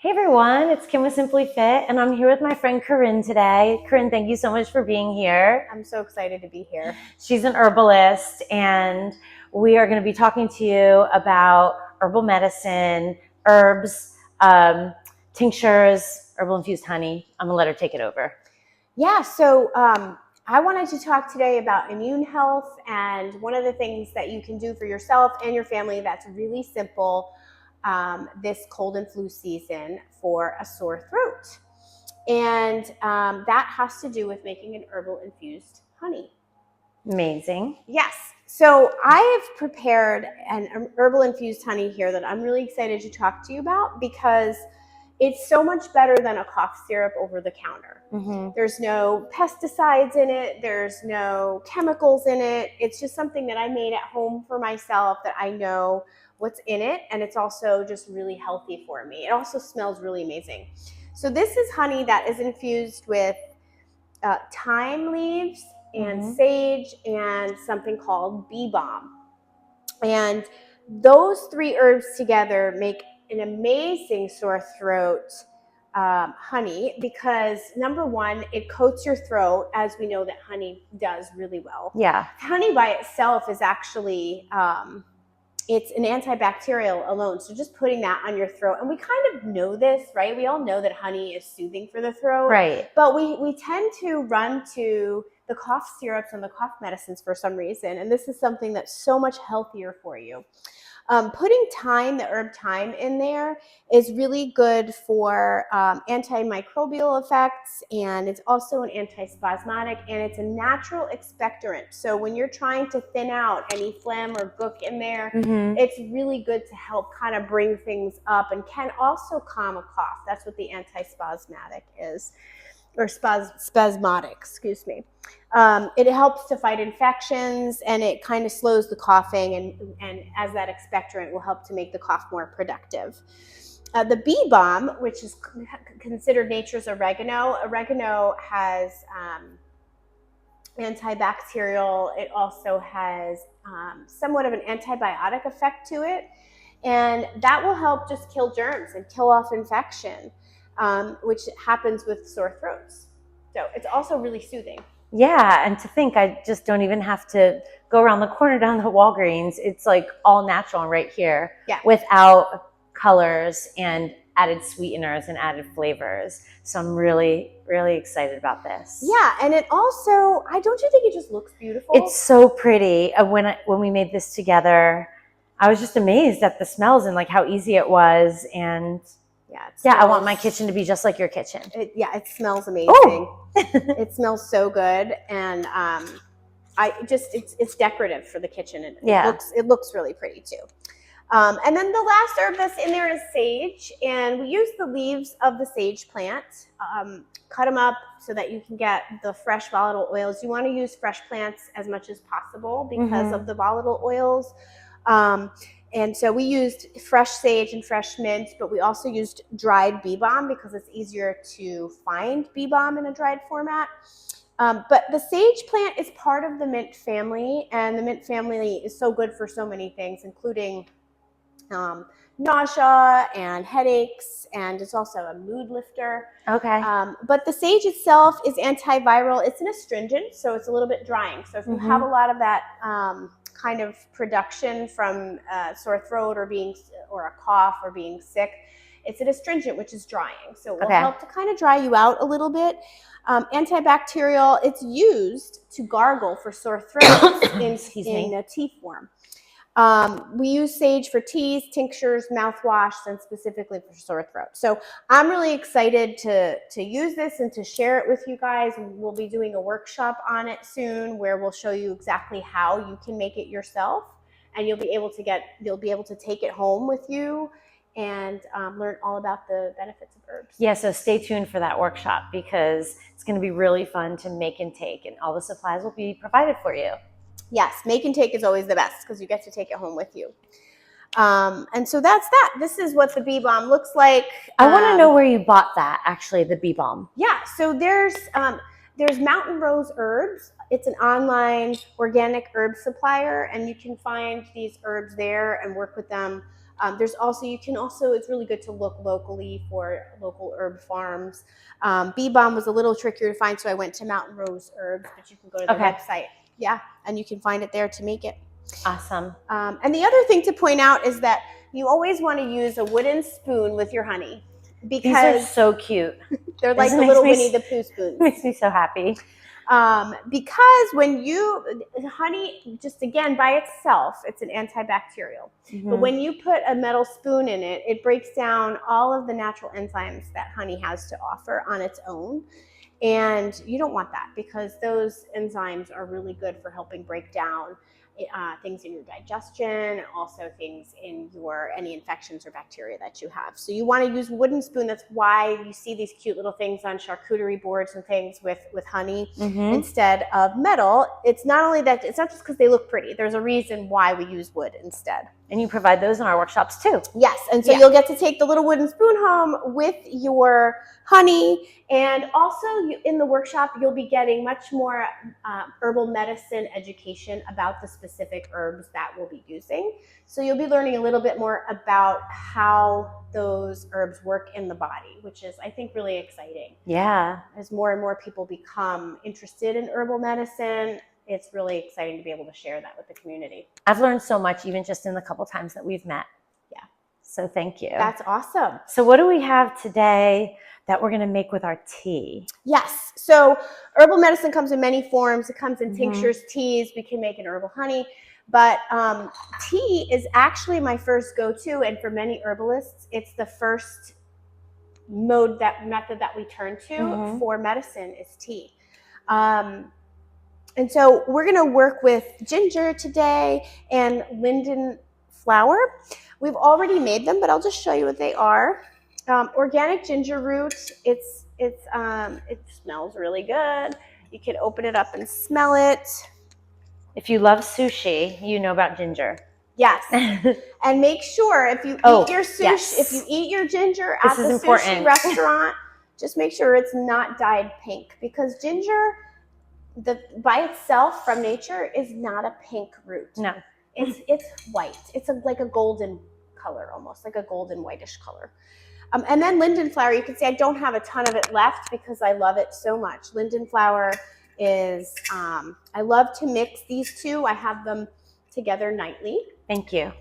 Hey everyone, it's Kim with Simply Fit, and I'm here with my friend Corinne today. Corinne, thank you so much for being here. I'm so excited to be here. She's an herbalist, and we are going to be talking to you about herbal medicine, herbs, tinctures, herbal infused honey. I'm going to let her take it over. Yeah, so I wanted to talk today about immune health, and one of the things that you can do for yourself and your family that's really simple this cold and flu season for a sore throat. And that has to do with making an herbal infused honey. Amazing. Yes. So I have prepared an herbal infused honey here that I'm really excited to talk to you about because it's so much better than a cough syrup over the counter. Mm-hmm. There's no pesticides in it. There's no chemicals in it. It's just something that I made at home for myself that I know what's in it. And it's also just really healthy for me. It also smells really amazing. So this is honey that is infused with thyme leaves and sage and something called bee balm. And those three herbs together make an amazing sore throat honey because, number one, it coats your throat, as we know that honey does really well. Yeah. Honey by itself is actually it's an antibacterial alone. So just putting that on your throat, and we kind of know this, right? We all know that honey is soothing for the throat. Right. But we tend to run to the cough syrups and the cough medicines for some reason. And this is something that's so much healthier for you. Putting thyme, the herb thyme, in there is really good for antimicrobial effects, and it's also an antispasmodic, and it's a natural expectorant. So when you're trying to thin out any phlegm or gook in there, it's really good to help kind of bring things up and can also calm a cough. That's what the antispasmodic is, or spasmodic, excuse me. It helps to fight infections, and it kind of slows the coughing, and as that expectorant will help to make the cough more productive. The bee balm, which is considered nature's oregano. Oregano has antibacterial. It also has somewhat of an antibiotic effect to it, and that will help just kill germs and kill off infection, which happens with sore throats. So it's also really soothing. Yeah, and to think I just don't even have to go around the corner down the Walgreens. It's like all natural right here, without colors and added sweeteners and added flavors. So I'm really, really excited about this. Yeah, and it also, don't you think it just looks beautiful? It's so pretty. When we made this together, I was just amazed at the smells and like how easy it was. And yeah, I want my kitchen to be just like your kitchen. It smells amazing. It smells so good, and it's decorative for the kitchen, and it looks really pretty too. And then the last herb that's in there is sage, and we use the leaves of the sage plant, cut them up so that you can get the fresh volatile oils. You want to use fresh plants as much as possible because of the volatile oils. And so we used fresh sage and fresh mint, but we also used dried bee balm because it's easier to find bee balm in a dried format. But the sage plant is part of the mint family, and the mint family is so good for so many things, including nausea and headaches, and it's also a mood lifter. Okay. But the sage itself is antiviral. It's an astringent, so it's a little bit drying. So if you have a lot of that kind of production from sore throat or a cough or being sick, it's an astringent, which is drying. So it will help to kind of dry you out a little bit. Antibacterial, it's used to gargle for sore throats in a tea form. We use sage for teas, tinctures, mouthwash, and specifically for sore throat. So I'm really excited to use this and to share it with you guys. We'll be doing a workshop on it soon where we'll show you exactly how you can make it yourself, and you'll be able to take it home with you and learn all about the benefits of herbs. Yeah, so stay tuned for that workshop because it's going to be really fun to make and take, and all the supplies will be provided for you. Yes, make and take is always the best because you get to take it home with you. And so that's that. This is what the bee balm looks like. I want to know where you bought that, actually, the bee balm. Yeah, so there's Mountain Rose Herbs. It's an online organic herb supplier, and you can find these herbs there and work with them There's also, it's really good to look locally for local herb farms. Bee Balm was a little trickier to find, so I went to Mountain Rose Herbs, but you can go to their website. Yeah, and you can find it there to make it. Awesome. And the other thing to point out is that you always want to use a wooden spoon with your honey. Because these are so cute. They're like the little Winnie the Pooh spoons. Makes me so happy. Because when honey, just again by itself, it's an antibacterial. But when you put a metal spoon in it, it breaks down all of the natural enzymes that honey has to offer on its own. And you don't want that, because those enzymes are really good for helping break down things in your digestion, and also things in any infections or bacteria that you have. So you want to use wooden spoon. That's why you see these cute little things on charcuterie boards and things with honey instead of metal. It's not only that, it's not just because they look pretty. There's a reason why we use wood instead. And you provide those in our workshops too. Yes, and so you'll get to take the little wooden spoon home with your honey, and also in the workshop you'll be getting much more herbal medicine education about the specific herbs that we'll be using. So you'll be learning a little bit more about how those herbs work in the body, which is, I think, really exciting. Yeah. As more and more people become interested in herbal medicine, it's really exciting to be able to share that with the community. I've learned so much, even just in the couple times that we've met. Yeah. So thank you. That's awesome. So what do we have today that we're going to make with our tea? Yes. So herbal medicine comes in many forms. It comes in tinctures, teas. We can make an herbal honey. But tea is actually my first go-to. And for many herbalists, it's the first method that we turn to for medicine is tea. And so we're going to work with ginger today and linden flower. We've already made them, but I'll just show you what they are. Organic ginger root. It smells really good. You can open it up and smell it. If you love sushi, you know about ginger. Yes. And make sure if you eat your sushi, if you eat your ginger at the sushi restaurant, just make sure it's not dyed pink, because ginger, by itself from nature, is not a pink root. No. It's white. It's like a golden color, almost like a golden whitish color. And then linden flower, you can see I don't have a ton of it left because I love it so much. Linden flower is, I love to mix these two. I have them together nightly. Thank you.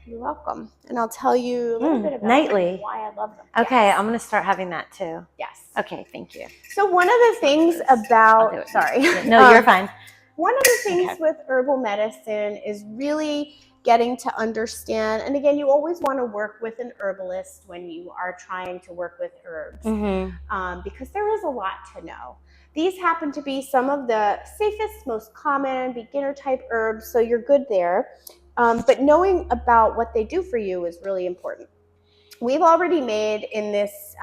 You're welcome. And I'll tell you a little bit about nightly. Why I love them. Okay, yes. I'm going to start having that too. Yes. Okay, thank you. So one of the things about, sorry. No, you're fine. One of the things with herbal medicine is really getting to understand, and again, you always want to work with an herbalist when you are trying to work with herbs, because there is a lot to know. These happen to be some of the safest, most common beginner type herbs, so you're good there. But knowing about what they do for you is really important. We've already made in this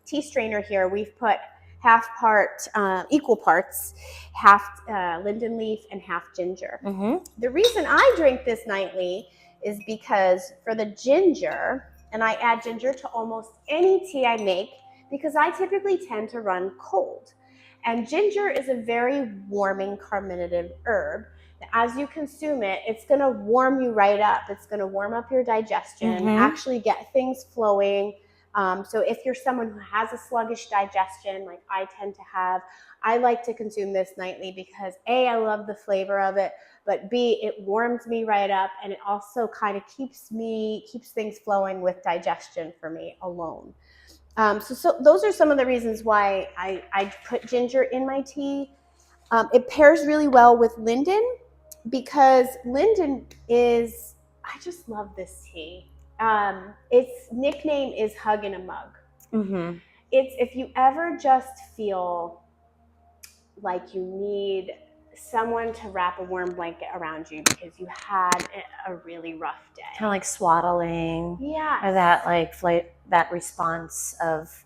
tea strainer here, we've put equal parts, half linden leaf and half ginger. The reason I drink this nightly is because for the ginger, and I add ginger to almost any tea I make, because I typically tend to run cold. And ginger is a very warming carminative herb. As you consume it, it's going to warm you right up. It's going to warm up your digestion, actually get things flowing. So if you're someone who has a sluggish digestion, like I tend to have, I like to consume this nightly because A, I love the flavor of it, but B, it warms me right up, and it also kind of keeps things flowing with digestion for me alone. So those are some of the reasons why I put ginger in my tea. It pairs really well with linden, because linden is, I just love this tea. Its nickname is Hug in a Mug. It's, if you ever just feel like you need someone to wrap a warm blanket around you because you had a really rough day. Kind of like swaddling. Yeah. Or that response of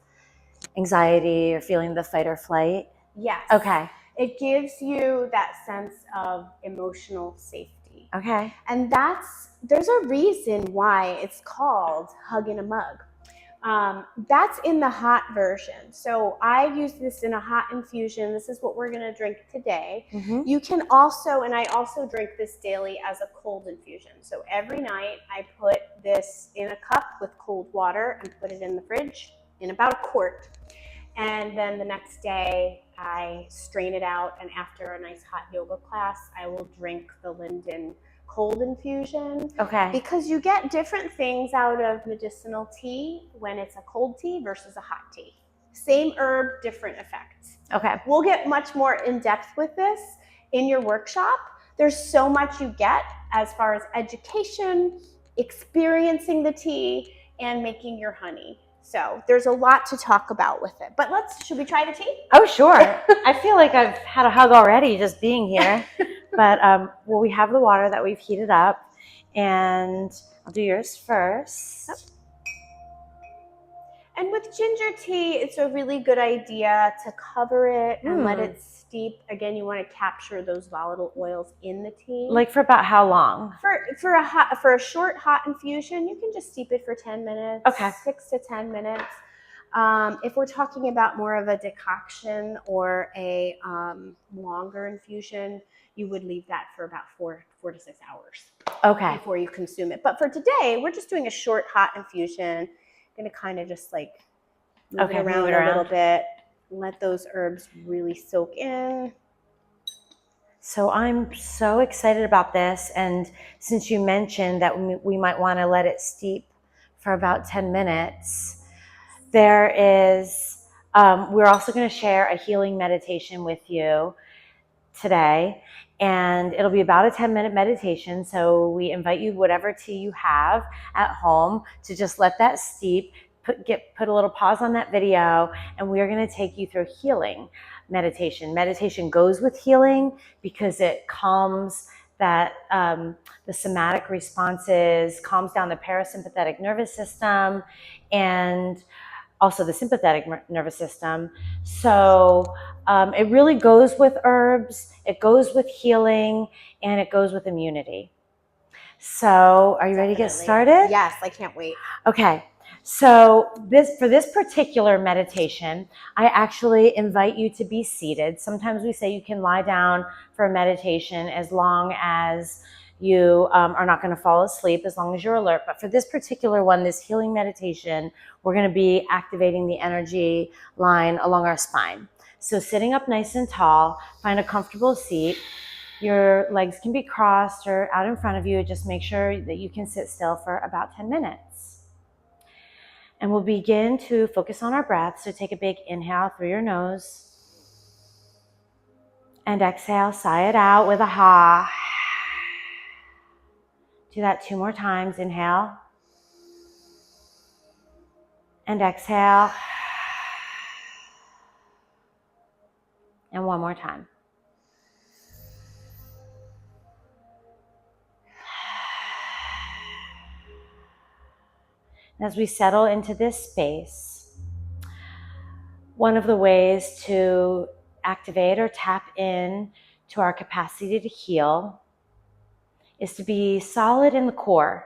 anxiety or feeling the fight or flight. Yes. Okay. It gives you that sense of emotional safety. Okay. And there's a reason why it's called Hug in a Mug. That's in the hot version. So I use this in a hot infusion. This is what we're going to drink today. You can also, and I also drink this daily as a cold infusion. So every night I put this in a cup with cold water and put it in the fridge in about a quart. And then the next day I strain it out, and after a nice hot yoga class, I will drink the linden cold infusion. Okay. Because you get different things out of medicinal tea when it's a cold tea versus a hot tea. Same herb, different effects. Okay. We'll get much more in depth with this in your workshop. There's so much you get as far as education, experiencing the tea, and making your honey. So there's a lot to talk about with it. But should we try the tea? Oh, sure. I feel like I've had a hug already just being here. But, well, we have the water that we've heated up, and I'll do yours first. Yep. And with ginger tea, it's a really good idea to cover it and let it steep. Again, you want to capture those volatile oils in the tea. Like for about how long? For a short hot infusion, you can just steep it for 10 minutes. Okay. 6 to 10 minutes. If we're talking about more of a decoction or a longer infusion, you would leave that for about 4 to 6 hours. Okay. Before you consume it. But for today, we're just doing a short hot infusion. Going to kind of just like move it around a little bit. Let those herbs really soak in. So I'm so excited about this. And since you mentioned that we might want to let it steep for about 10 minutes, there is, we're also going to share a healing meditation with you today. And it'll be about a 10-minute meditation. So we invite you, whatever tea you have at home, to just let that steep, put a little pause on that video, and we are going to take you through healing meditation. Meditation goes with healing because it calms that the somatic responses, calms down the parasympathetic nervous system, and also the sympathetic nervous system. So it really goes with herbs, it goes with healing, and it goes with immunity. So are you ready to get started? Yes, I can't wait. Okay, so for this particular meditation, I actually invite you to be seated. Sometimes we say you can lie down for a meditation as long as you are not going to fall asleep, as long as you're alert. But for this particular one, this healing meditation, we're going to be activating the energy line along our spine. So sitting up nice and tall, find a comfortable seat. Your legs can be crossed or out in front of you. Just make sure that you can sit still for about 10 minutes. And we'll begin to focus on our breath. So take a big inhale through your nose. And exhale, sigh it out with a ha. Do that 2 more times. Inhale. And exhale. And 1 more time. As we settle into this space, one of the ways to activate or tap in to our capacity to heal is to be solid in the core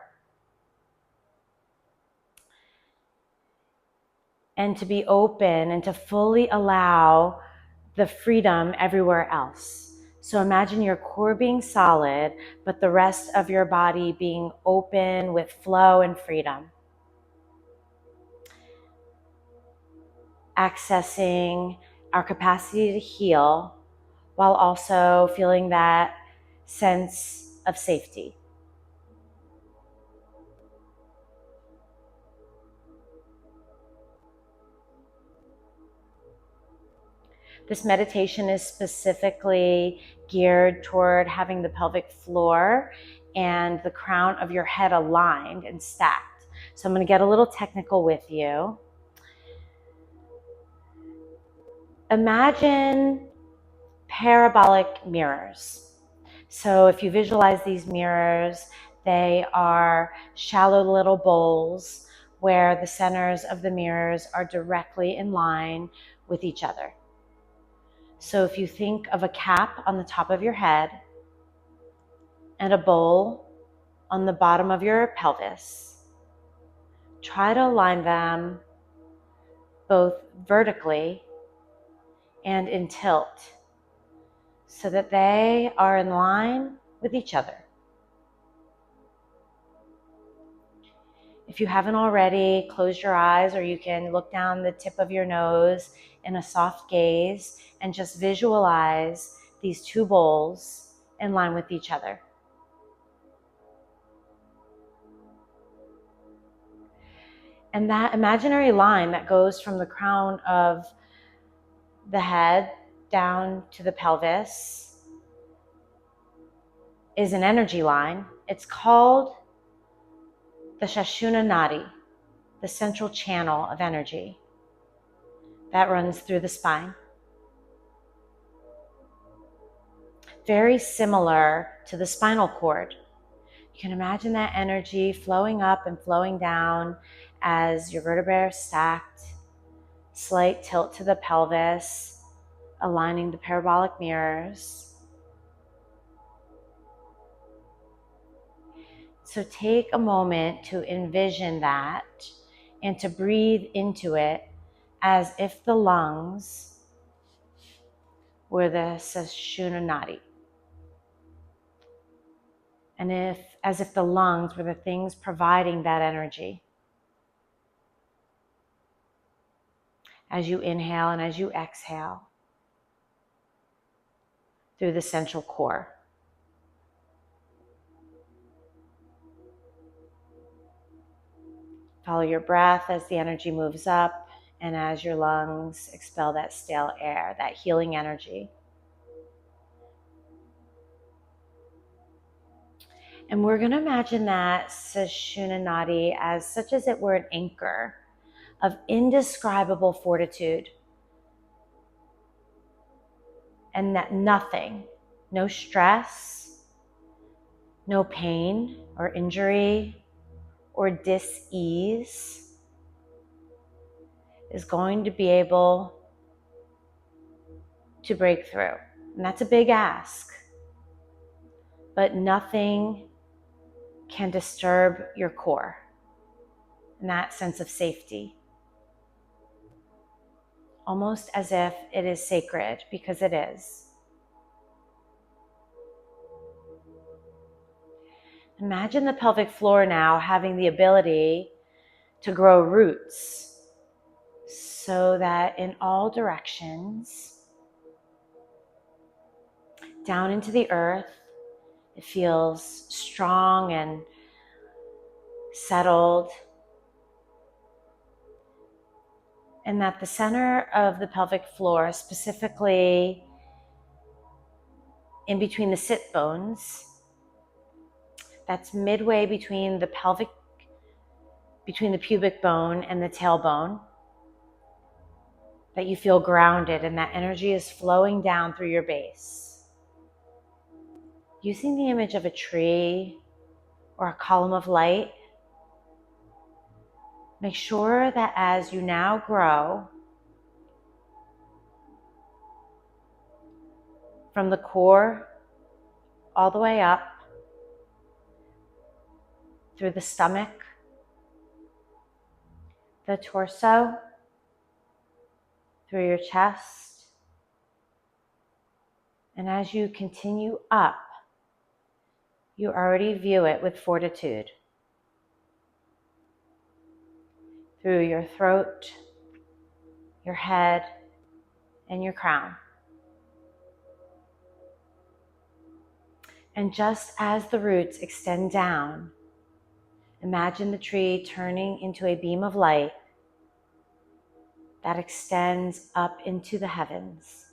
and to be open and to fully allow the freedom everywhere else. So imagine your core being solid, but the rest of your body being open with flow and freedom. Accessing our capacity to heal while also feeling that sense of safety. This meditation is specifically geared toward having the pelvic floor and the crown of your head aligned and stacked. So I'm going to get a little technical with you. Imagine parabolic mirrors. So if you visualize these mirrors, they are shallow little bowls where the centers of the mirrors are directly in line with each other. So if you think of a cap on the top of your head and a bowl on the bottom of your pelvis, try to align them both vertically and in tilt so that they are in line with each other. If you haven't already, close your eyes, or you can look down the tip of your nose in a soft gaze and just visualize these two bowls in line with each other. And that imaginary line that goes from the crown of the head down to the pelvis is an energy line. It's called the Sushumna Nadi, the central channel of energy that runs through the spine. Very similar to the spinal cord. You can imagine that energy flowing up and flowing down as your vertebrae are stacked, slight tilt to the pelvis, aligning the parabolic mirrors. So take a moment to envision that and to breathe into it as if the lungs were the Sushumna Nadi. And as if the lungs were the things providing that energy. As you inhale and as you exhale through the central core. Follow your breath as the energy moves up and as your lungs expel that stale air, that healing energy. And we're going to imagine that Sushumna Nadi as such as it were an anchor of indescribable fortitude. And that nothing, no stress, no pain or injury or dis-ease is going to be able to break through. And that's a big ask. But nothing can disturb your core and that sense of safety. Almost as if it is sacred, because it is. Imagine the pelvic floor now having the ability to grow roots so that in all directions, down into the earth, it feels strong and settled. And that the center of the pelvic floor, specifically in between the sit bones, that's midway between the pubic bone and the tailbone, that you feel grounded and that energy is flowing down through your base. Using the image of a tree or a column of light, make sure that as you now grow from the core all the way up through the stomach, the torso, through your chest, and as you continue up, you already view it with fortitude. Through your throat, your head, and your crown. And just as the roots extend down, imagine the tree turning into a beam of light that extends up into the heavens.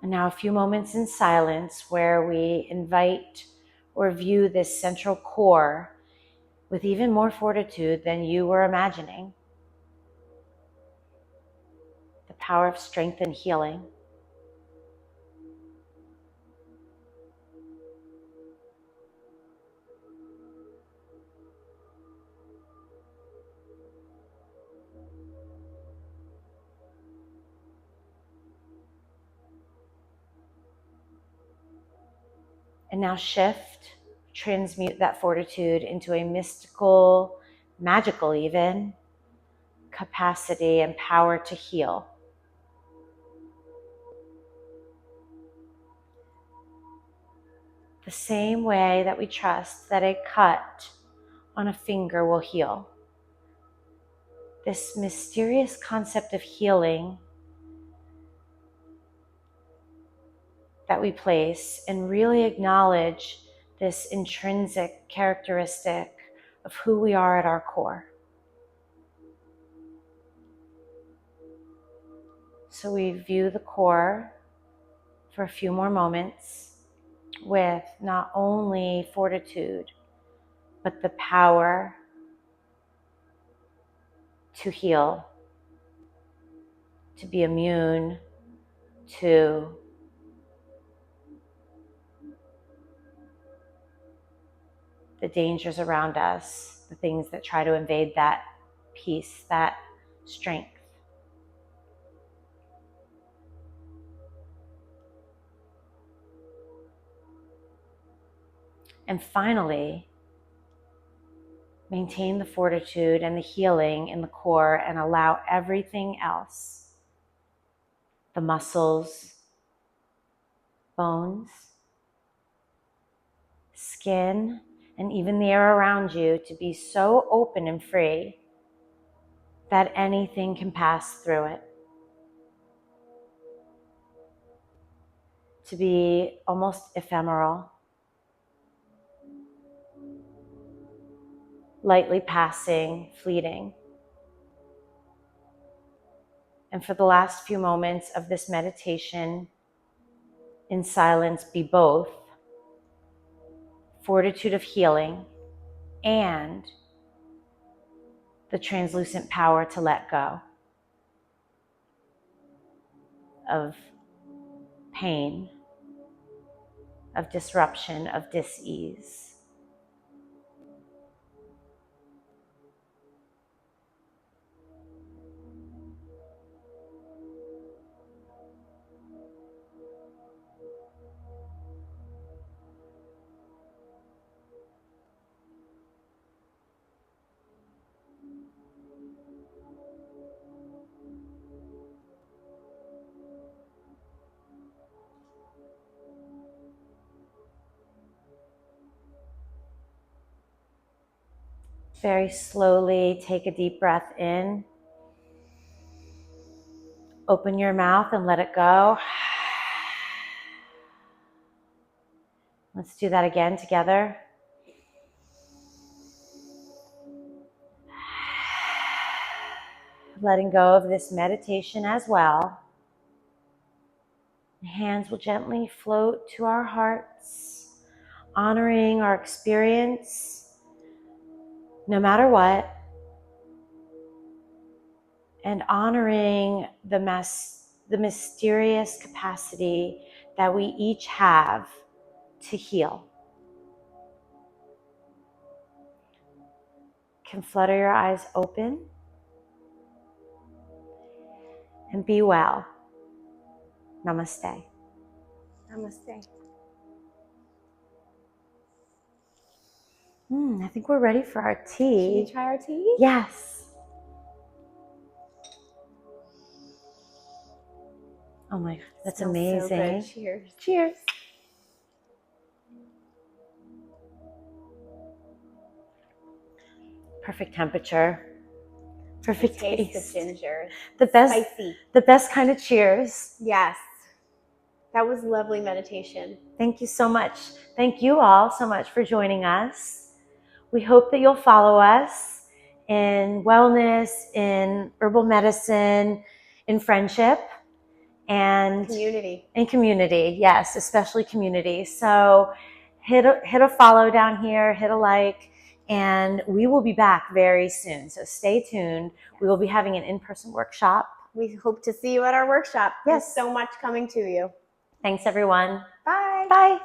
And now a few moments in silence where we invite or view this central core with even more fortitude than you were imagining. The power of strength and healing. And now shift, transmute that fortitude into a mystical, magical even, capacity and power to heal. The the same way that we trust that a cut on a finger will heal. This mysterious concept of healing that we place and really acknowledge this intrinsic characteristic of who we are at our core. So we view the core for a few more moments with not only fortitude, but the power to heal, to be immune to the dangers around us, the things that try to invade that peace, that strength. And finally, maintain the fortitude and the healing in the core and allow everything else, the muscles, bones, skin, and even the air around you to be so open and free that anything can pass through it. To be almost ephemeral, lightly passing, fleeting. And for the last few moments of this meditation in silence, be both fortitude of healing and the translucent power to let go of pain, of disruption, of dis-ease. Very slowly take a deep breath in. Open your mouth and let it go. Let's do that again together. Letting go of this meditation as well. Hands will gently float to our hearts, honoring our experience no matter what, and honoring the mysterious capacity that we each have to heal. Can flutter your eyes open and be well. Namaste. Namaste. I think we're ready for our tea. Should we try our tea? Yes. Oh my, that's Smells amazing. so good. Cheers. Cheers. Perfect temperature. Perfect taste. Taste the ginger. The best, spicy. The best kind of cheers. Yes. That was lovely meditation. Thank you so much. Thank you all so much for joining us. We hope that you'll follow us in wellness, in herbal medicine, in friendship, and community. Yes, especially community. So hit a follow down here, hit a like, and we will be back very soon. So stay tuned. We will be having an in-person workshop. We hope to see you at our workshop. Yes. There's so much coming to you. Thanks, everyone. Bye. Bye.